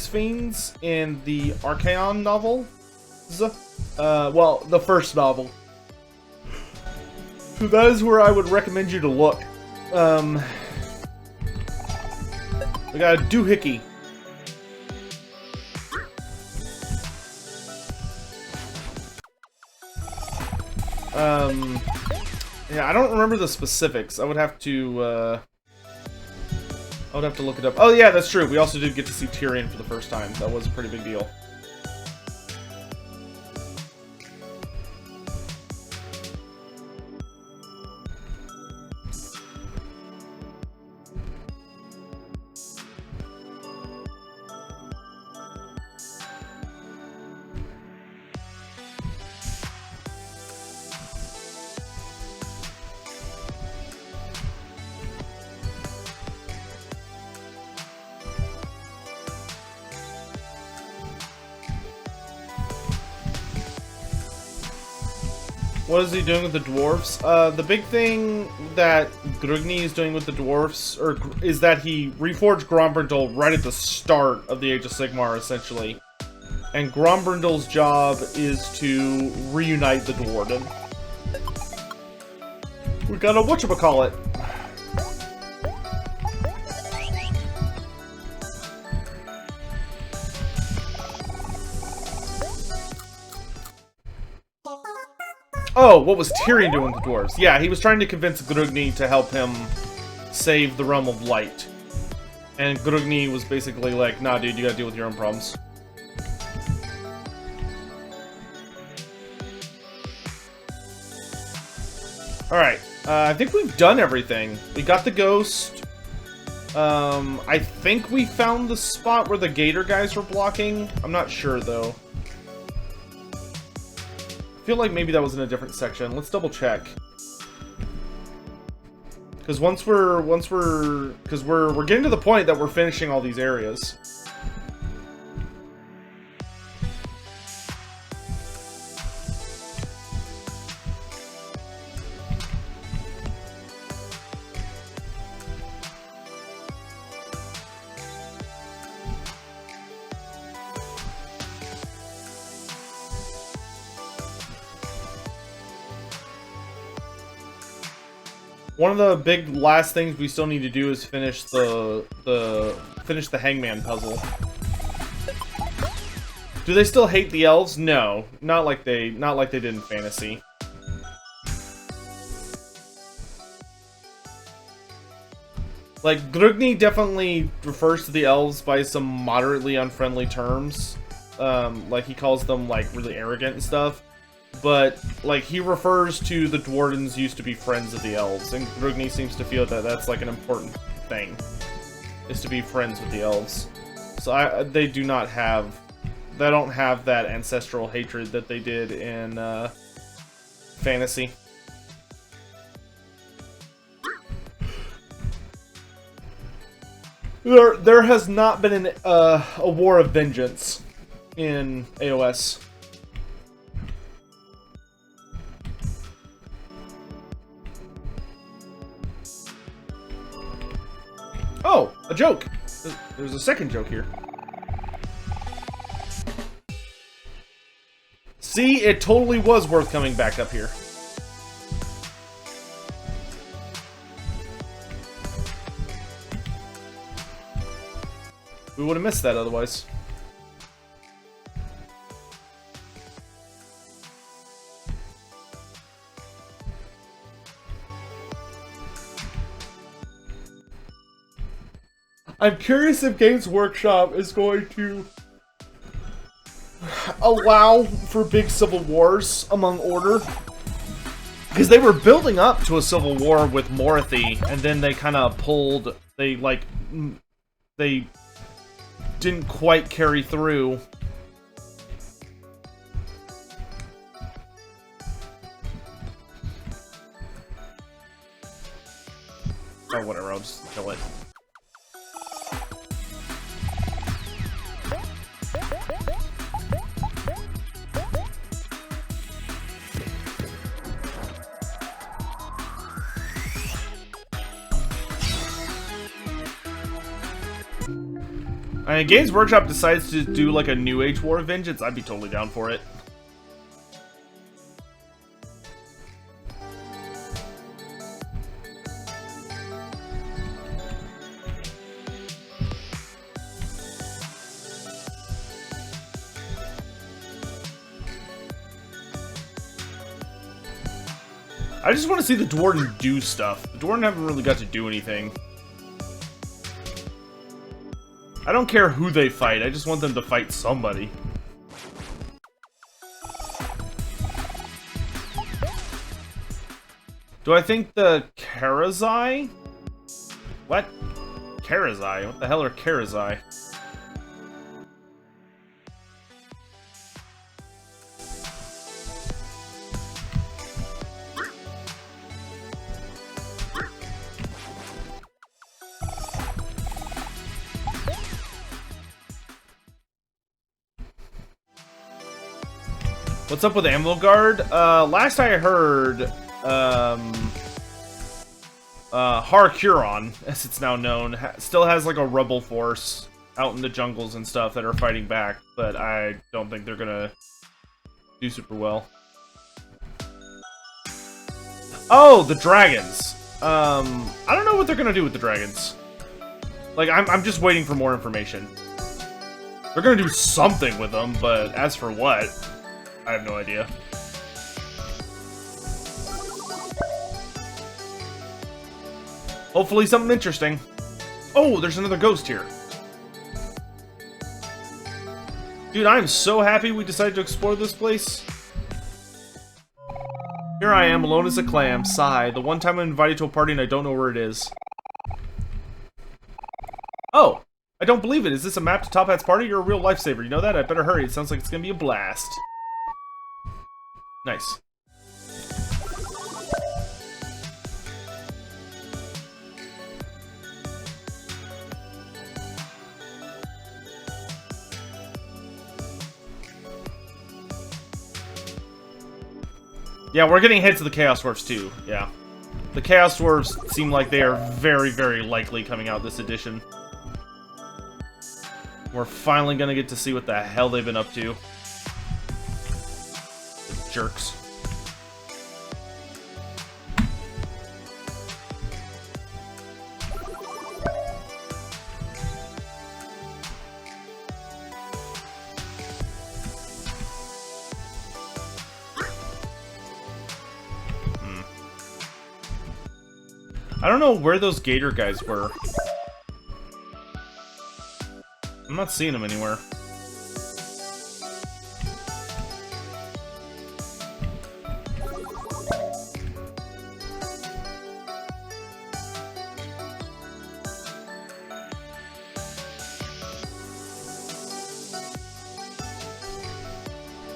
Space Fiends in the Archaon novel. Well, the first novel. So that is where I would recommend you to look. We got a doohickey. Yeah, I don't remember the specifics. I would have to look it up. Oh yeah, that's true. We also did get to see Tyrion for the first time. That was a pretty big deal. What is he doing with the dwarves? The big thing that Grugni is doing with the dwarves, is that he reforged Grombrindal right at the start of the Age of Sigmar, essentially. And Grombrindal's job is to reunite the Dwarden. We got a whatchamacallit. Oh, what was Tyrion doing with the dwarves? Yeah, he was trying to convince Grugni to help him save the Realm of Light. And Grugni was basically like, nah dude, you gotta deal with your own problems. Alright, I think we've done everything. We got the ghost. I think we found the spot where the gator guys were blocking. I'm not sure though. I feel like maybe that was in a different section. Let's double check. Because we're getting to the point that we're finishing all these areas. One of the big last things we still need to do is finish the hangman puzzle. Do they still hate the elves? No, not like they did in fantasy. Like Grugni definitely refers to the elves by some moderately unfriendly terms. Like he calls them like really arrogant and stuff. But, like, he refers to the Dwardens used to be friends of the elves, and Grugni seems to feel that that's, like, an important thing, is to be friends with the elves. So they don't have that ancestral hatred that they did in, fantasy. There has not been a war of vengeance in AOS. Oh, a joke! There's a second joke here. See, it totally was worth coming back up here. We would have missed that otherwise. I'm curious if Games Workshop is going to allow for big civil wars among Order. Because they were building up to a civil war with Morathi, and then they kind of pulled, they didn't quite carry through. Oh, whatever, I'll just kill it. Games Workshop decides to do like a New Age War of Vengeance, I'd be totally down for it. I just want to see the Dwarven do stuff. The Dwarven haven't really got to do anything. I don't care who they fight, I just want them to fight somebody. Do I think the Karazai? What? Karazai? What the hell are Karazai? What's up with Amloguard? Last I heard, Harcuron, as it's now known, still has like a rebel force out in the jungles and stuff that are fighting back, but I don't think they're gonna do super well. Oh, the dragons. I don't know what they're gonna do with the dragons. Like, I'm just waiting for more information. They're gonna do something with them, but as for what, I have no idea. Hopefully something interesting. Oh, there's another ghost here. Dude, I am so happy we decided to explore this place. Here I am, alone as a clam. Sigh. The one time I'm invited to a party and I don't know where it is. Oh, I don't believe it. Is this a map to Top Hat's party? You're a real lifesaver. You know that? I better hurry. It sounds like it's gonna be a blast. Nice. Yeah, we're getting hits of the Chaos Dwarfs too. Yeah. The Chaos Dwarfs seem like they are very, very likely coming out this edition. We're finally gonna get to see what the hell they've been up to. The jerks. I don't know where those gator guys were. I'm not seeing them anywhere.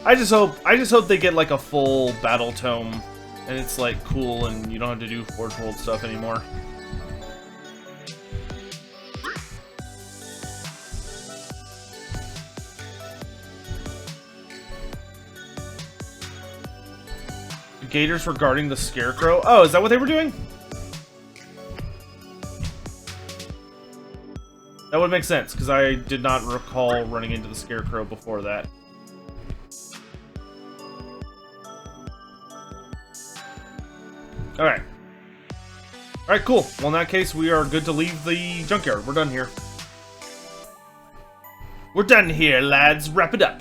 I just hope they get like a full battle tome. And it's like cool and you don't have to do Forge World stuff anymore. The Gators were guarding the Scarecrow? Oh, is that what they were doing? That would make sense, because I did not recall running into the Scarecrow before that. Alright. Alright, cool. Well, in that case, we are good to leave the junkyard. We're done here. We're done here, lads. Wrap it up.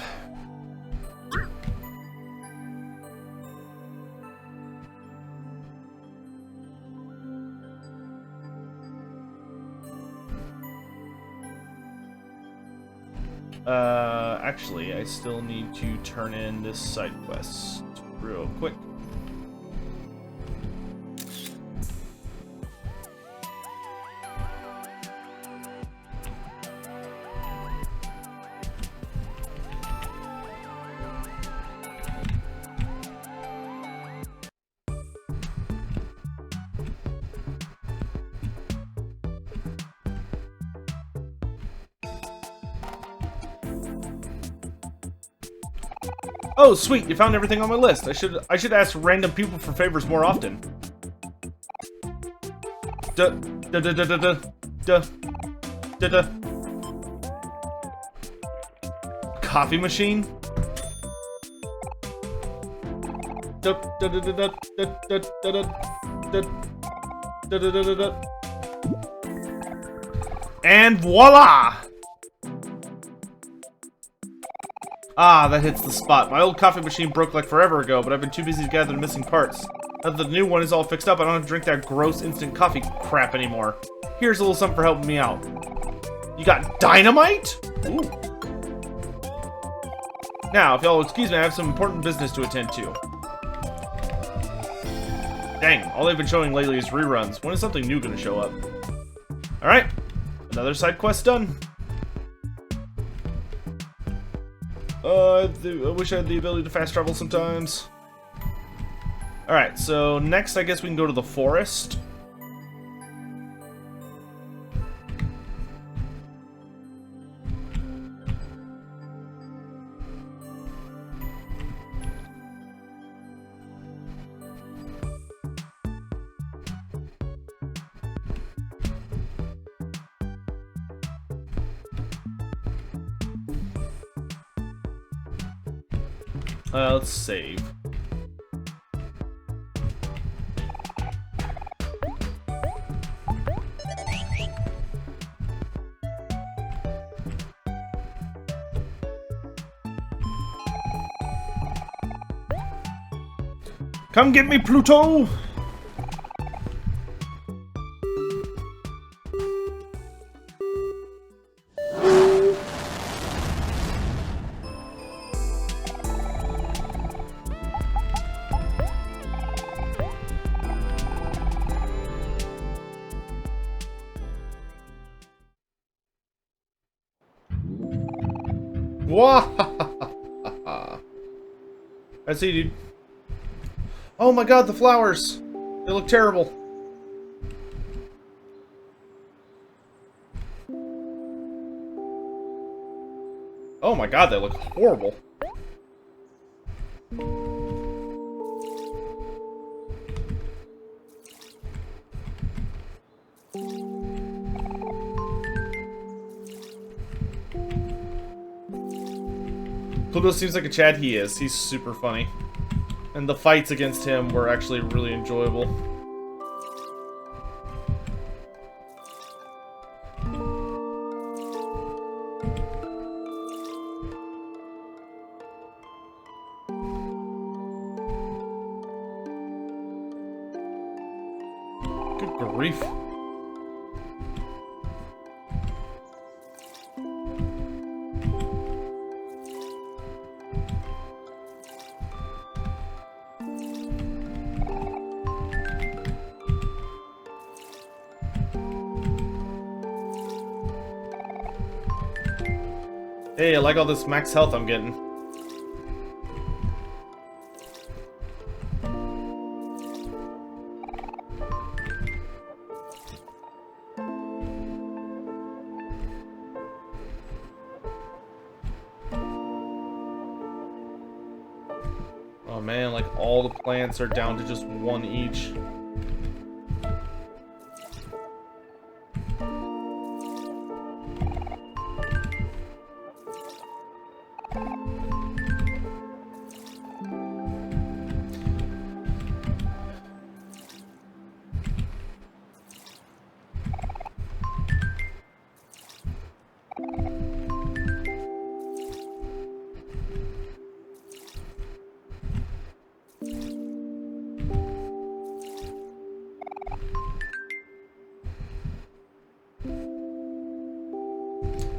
Actually, I still need to turn in this side quest real quick. Oh, sweet! You found everything on my list. I should ask random people for favors more often. Duh, duh, duh, duh, duh, duh, duh, duh, duh. coffee machine? And voila! Ah, that hits the spot. My old coffee machine broke like forever ago, but I've been too busy to gather the missing parts. Now that the new one is all fixed up, I don't have to drink that gross instant coffee crap anymore. Here's a little something for helping me out. You got dynamite? Ooh. Now, if y'all will excuse me, I have some important business to attend to. Dang, all they've been showing lately is reruns. When is something new gonna show up? Alright, another side quest done. I wish I had the ability to fast travel sometimes. Alright, so next I guess we can go to the forest. Let's save. Come get me, Pluto! Wah! I see, dude. Oh my god, the flowers! They look terrible. Oh my god, they look horrible. Pluto seems like a Chad. He is. He's super funny. And the fights against him were actually really enjoyable. Good grief. Hey, I like all this max health I'm getting. Oh man, like all the plants are down to just one each.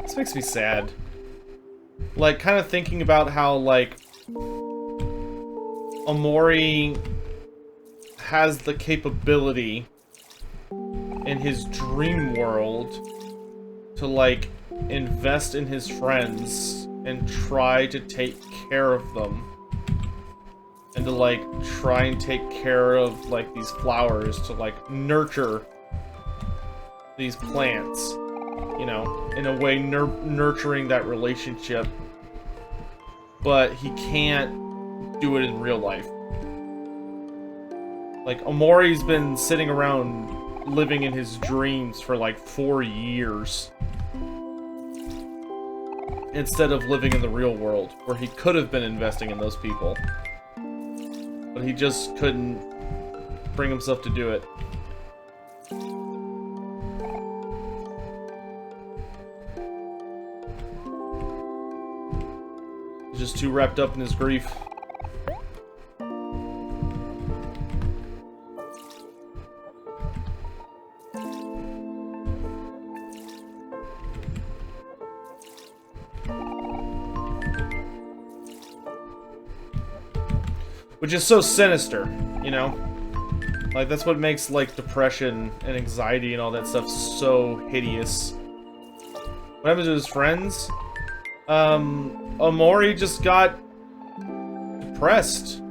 This makes me sad. Like, kind of thinking about how, like, Omori has the capability in his dream world to, like, invest in his friends and try to take care of them. And to, like, try and take care of, like, these flowers, to, like, nurture these plants. You know, in a way, nurturing that relationship. But he can't do it in real life. Like, Omori's been sitting around living in his dreams for like 4 years. instead of living in the real world, where he could have been investing in those people. But he just couldn't bring himself to do it. He's just too wrapped up in his grief. Which is so sinister, you know? Like, that's what makes, like, depression and anxiety and all that stuff so hideous. What happened to his friends? Omori just got depressed.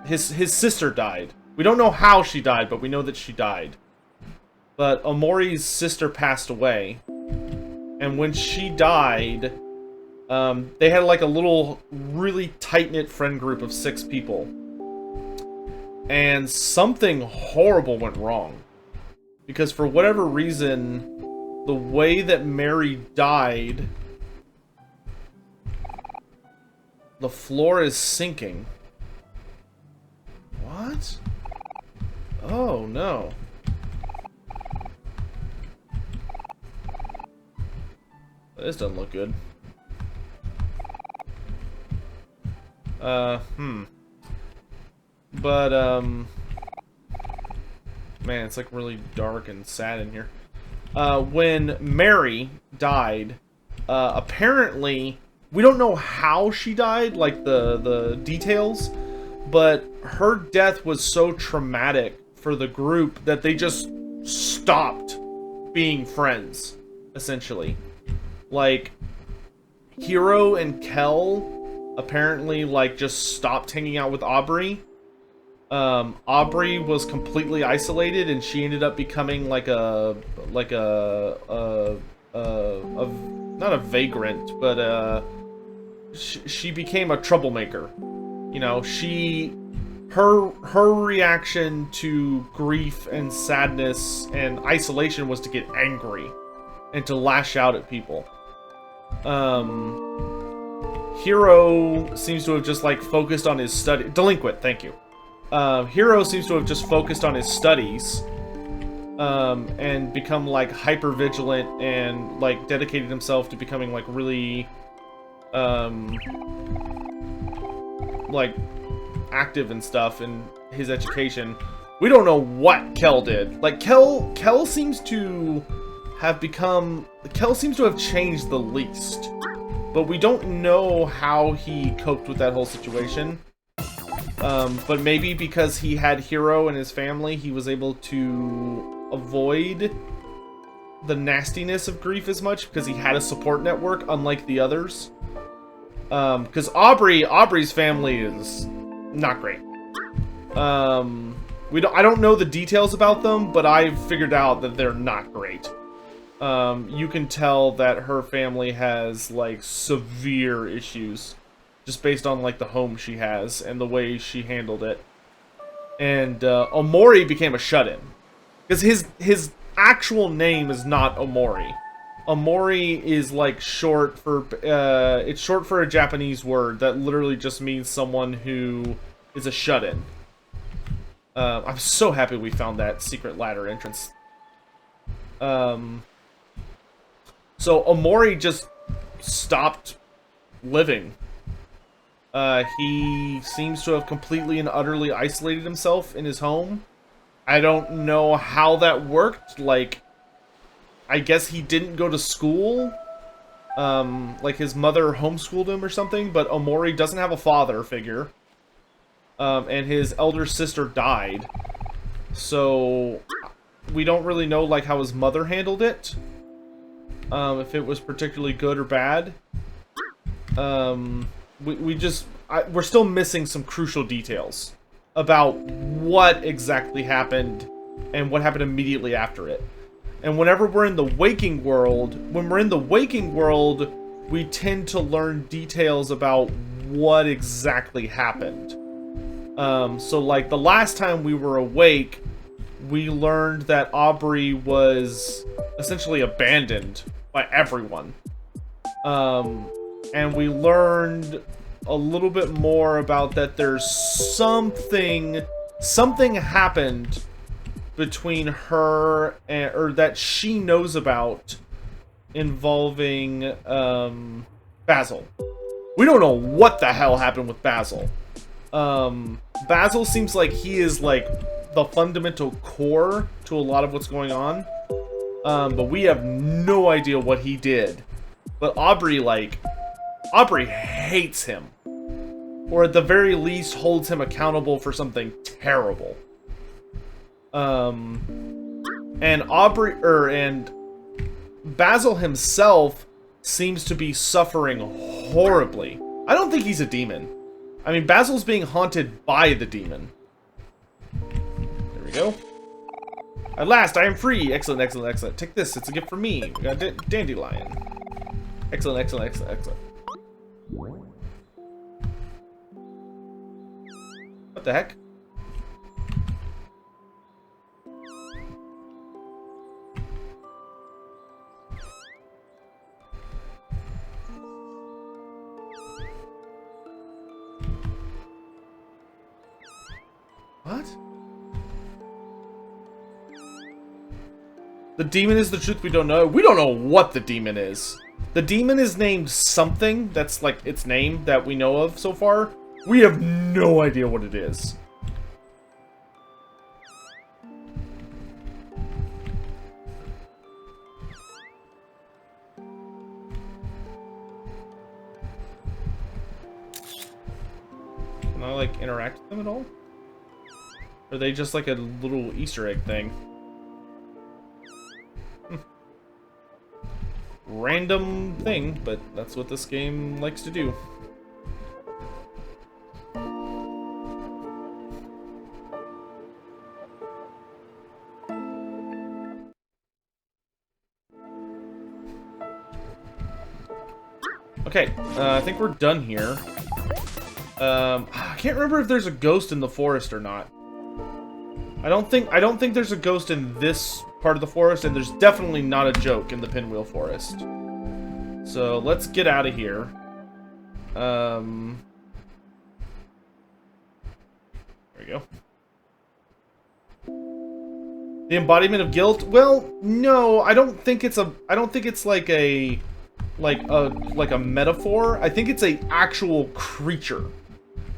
His sister died. We don't know how she died, but we know that she died. But Omori's sister passed away. And when she died... they had like a little, really tight-knit friend group of 6 people. And something horrible went wrong. Because for whatever reason, the way that Mary died, the floor is sinking. What? Oh, no. This doesn't look good. But, man, it's like really dark and sad in here. When Mary died, apparently, we don't know how she died, like the details, but her death was so traumatic for the group that they just stopped being friends, essentially. Like, Hiro and Kel apparently, like, just stopped hanging out with Aubrey. Aubrey was completely isolated, and she ended up becoming like not a vagrant, but she became a troublemaker. You know, her reaction to grief and sadness and isolation was to get angry and to lash out at people. Hiro seems to have just, like, focused on his study. Delinquent, thank you. Hiro seems to have just focused on his studies, and become, like, hyper-vigilant and, like, dedicated himself to becoming, like, really, like, active and stuff in his education. We don't know what Kel did. Like, Kel seems to have changed the least. But we don't know how he coped with that whole situation. But maybe because he had Hiro and his family, he was able to avoid the nastiness of grief as much, because he had a support network, unlike the others. Because Aubrey's family is not great. I don't know the details about them, but I've figured out that they're not great. You can tell that her family has, like, severe issues just based on, like, the home she has and the way she handled it. And Omori became a shut-in, because his actual name is not Omori. Omori is, like, short for it's short for a Japanese word that literally just means someone who is a shut-in. I'm so happy we found that secret ladder entrance. So Omori just stopped living. He seems to have completely and utterly isolated himself in his home. I don't know how that worked. Like, I guess he didn't go to school. Like, his mother homeschooled him or something, but Omori doesn't have a father figure. And his elder sister died. So, we don't really know, like, how his mother handled it. If it was particularly good or bad. We're still missing some crucial details about what exactly happened and what happened immediately after it. And whenever we're in the waking world, we tend to learn details about what exactly happened. So, like, the last time we were awake, we learned that Aubrey was essentially abandoned by everyone. And we learned a little bit more about that there's something happened between her and, or that she knows about, involving Basil. We don't know what the hell happened with Basil. Basil seems like he is like the fundamental core to a lot of what's going on. But we have no idea what he did. But Aubrey hates him. Or at the very least holds him accountable for something terrible. And Basil himself seems to be suffering horribly. I don't think he's a demon. I mean, Basil's being haunted by the demon. There we go. At last, I am free. Excellent, excellent, excellent. Take this. It's a gift from me. We got dandelion. Excellent, excellent, excellent, excellent. What the heck? What? The demon is the truth we don't know. We don't know what the demon is. The demon is named something. That's like its name that we know of so far. We have no idea what it is. Can I like interact with them at all? Or are they just like a little Easter egg thing? Random thing, but that's what this game likes to do. Okay, I think we're done here. I can't remember if there's a ghost in the forest or not. I don't think there's a ghost in this part of the forest, and there's definitely not a joke in the Pinwheel Forest. So let's get out of here. There we go. The embodiment of guilt? Well, no, I don't think it's like a metaphor. I think it's an actual creature.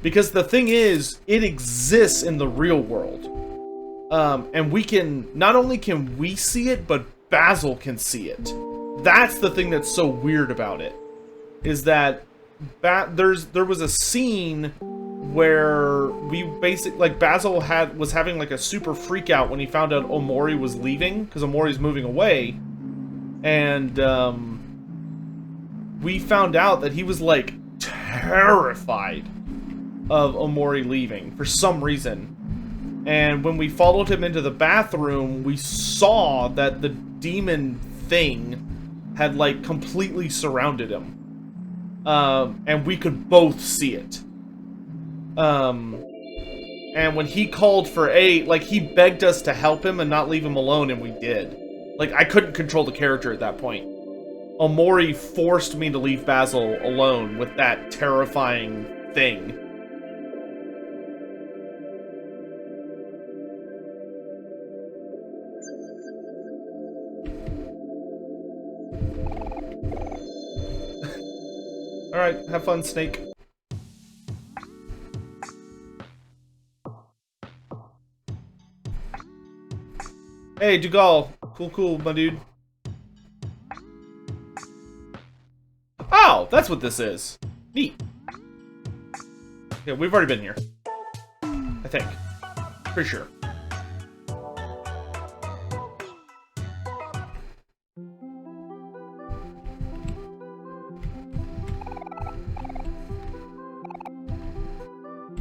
Because the thing is, it exists in the real world. And we can, not only can we see it, but Basil can see it. That's the thing that's so weird about it. Is that there was a scene where we basically, like, Basil was having like a super freak out when he found out Omori was leaving, because Omori's moving away. And we found out that he was like terrified of Omori leaving for some reason. And when we followed him into the bathroom, we saw that the demon thing had, like, completely surrounded him. And we could both see it. And when he called for aid, like, he begged us to help him and not leave him alone, and we did. Like, I couldn't control the character at that point. Omori forced me to leave Basil alone with that terrifying thing. Alright, have fun, Snake. Hey, Dougal. Cool, cool, my dude. Oh, that's what this is. Neat. Yeah, we've already been here. I think. Pretty sure.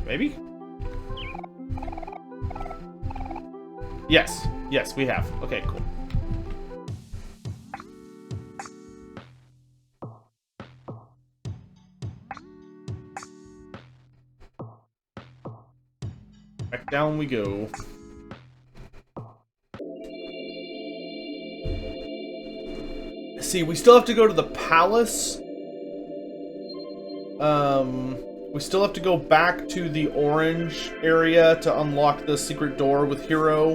Maybe? Yes. Yes, we have. Okay, cool. Back down we go. See, we still have to go to the palace We still have to go back to the orange area to unlock the secret door with Hero.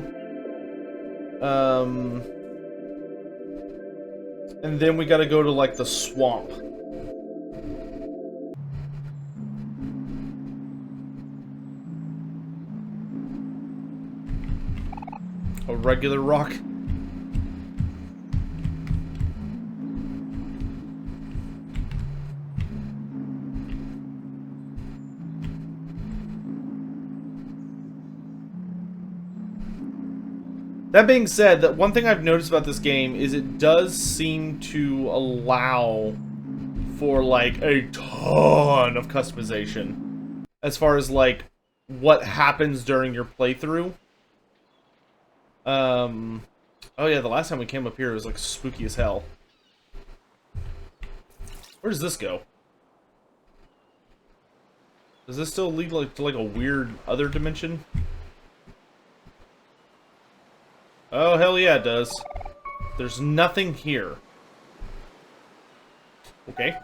And then we gotta go to, like, the swamp. A regular rock. That being said, that one thing I've noticed about this game is it does seem to allow for, like, a ton of customization as far as, like, what happens during your playthrough. Oh yeah, the last time we came up here it was, like, spooky as hell. Where does this go? Does this still lead, like, to, like, a weird other dimension? Oh, hell yeah, it does. There's nothing here. Okay.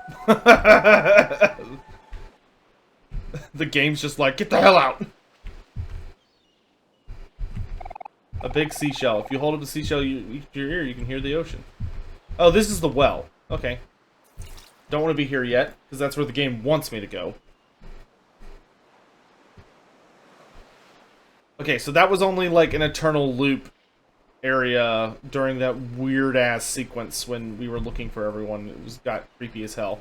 The game's just like, get the hell out! A big seashell. If you hold up a seashell your ear, you can hear the ocean. Oh, this is the well. Okay. Don't want to be here yet, because that's where the game wants me to go. Okay, so that was only like an eternal loop area during that weird-ass sequence when we were looking for everyone. It was got creepy as hell.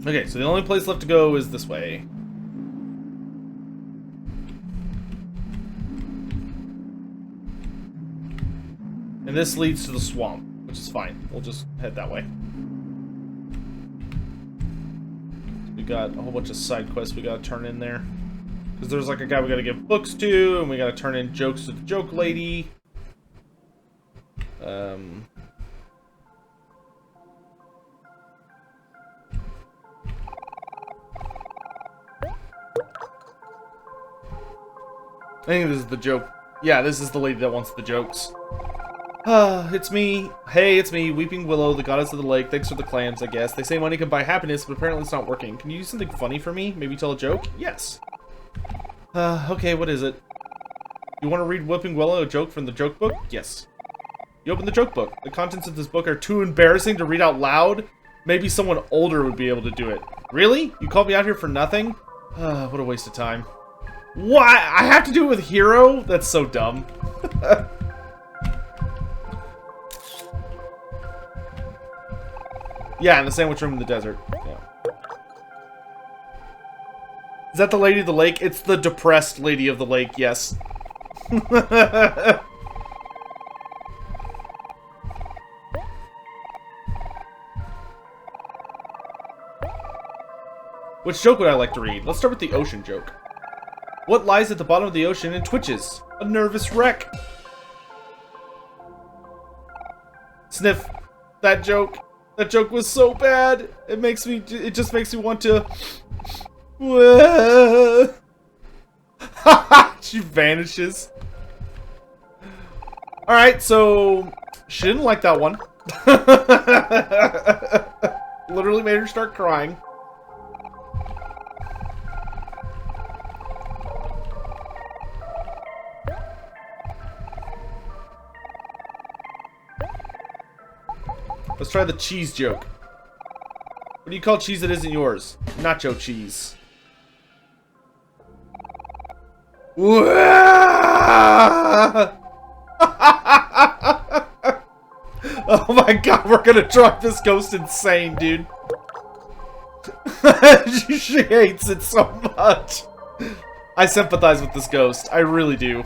Okay, so the only place left to go is this way. And this leads to the swamp, which is fine. We'll just head that way. We got a whole bunch of side quests we gotta turn in there. Because there's like a guy we gotta give books to, and we gotta turn in jokes to the joke lady. I think this is the joke. Yeah, this is the lady that wants the jokes. It's me. Hey, it's me, Weeping Willow, the goddess of the lake. Thanks for the clams, I guess. They say money can buy happiness, but apparently it's not working. Can you do something funny for me? Maybe tell a joke? Yes. Okay, what is it? You want to read Weeping Willow, a joke from the joke book? Yes. You open the joke book. The contents of this book are too embarrassing to read out loud. Maybe someone older would be able to do it. Really? You called me out here for nothing? What a waste of time. Why? I have to do it with Hero? That's so dumb. Yeah, in the sandwich room in the desert. Yeah. Is that the lady of the lake? It's the depressed lady of the lake, yes. Which joke would I like to read? Let's start with the ocean joke. What lies at the bottom of the ocean and twitches? A nervous wreck. Sniff. That joke. That joke was so bad. It just makes me want to... She vanishes. Alright, so... She didn't like that one. Literally made her start crying. Let's try the cheese joke. What do you call cheese that isn't yours? Nacho cheese. Oh my god, we're gonna drive this ghost insane, dude. She hates it so much. I sympathize with this ghost. I really do.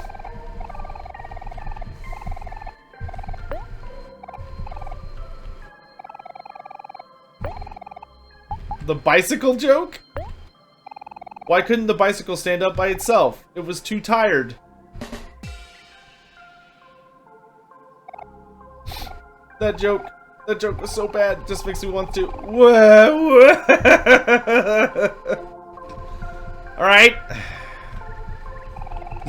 The bicycle joke? Why couldn't the bicycle stand up by itself? It was too tired. That joke was so bad, it just makes me want to... Alright.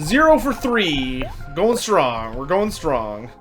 0 for 3. Going strong. We're going strong.